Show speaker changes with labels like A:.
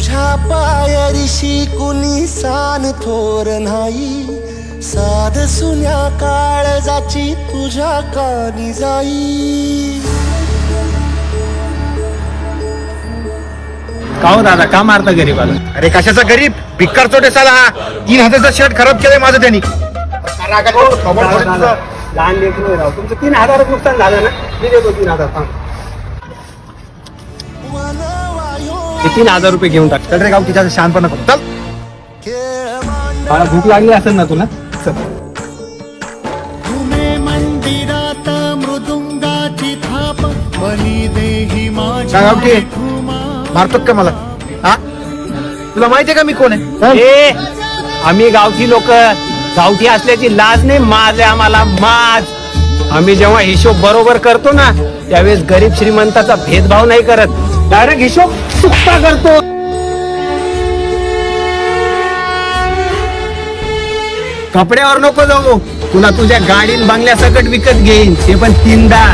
A: तुझ्या पायरीशी कुणी सान थोर नाही, साध सुन्या काळजाची तुझ्या कानी जाई.
B: का हो दादा, का मारता गरीबाला?
C: अरे कशाचा गरीब भिक्कार चोटे साला हा 3,000चा शर्ट खराब केलाय माझं त्यांनी.
B: लहान लेकरू राव, तुमचं 3,000 नुकसान झालं ना, मी देतो 3,000. हे 3,000 रुपये घेऊन टाक.
C: चल रे गाव तिच्या शहाणपणा करू चल.
B: मला भूक लागली असेल ना तुला.
A: मंदिरात मृदुंगाची थाप बली देही
C: काय गावठी मारतो का मला? हा तुला माहितीये का मी कोण आहे?
B: ए, आम्ही गावठी लोक, गावठी असल्याची लाज नाही, माज आहे आम्हाला, माज. आम्ही जेव्हा हिशोब बरोबर करतो ना, त्यावेळेस गरीब श्रीमंताचा भेदभाव नाही करत, डायरेक्ट हिशोब चुकता करतो. कपड्यावर नको जाऊ, तुला तुझ्या गाडीन बंगल्या सकट विकत घेईन, ते पण 3दा.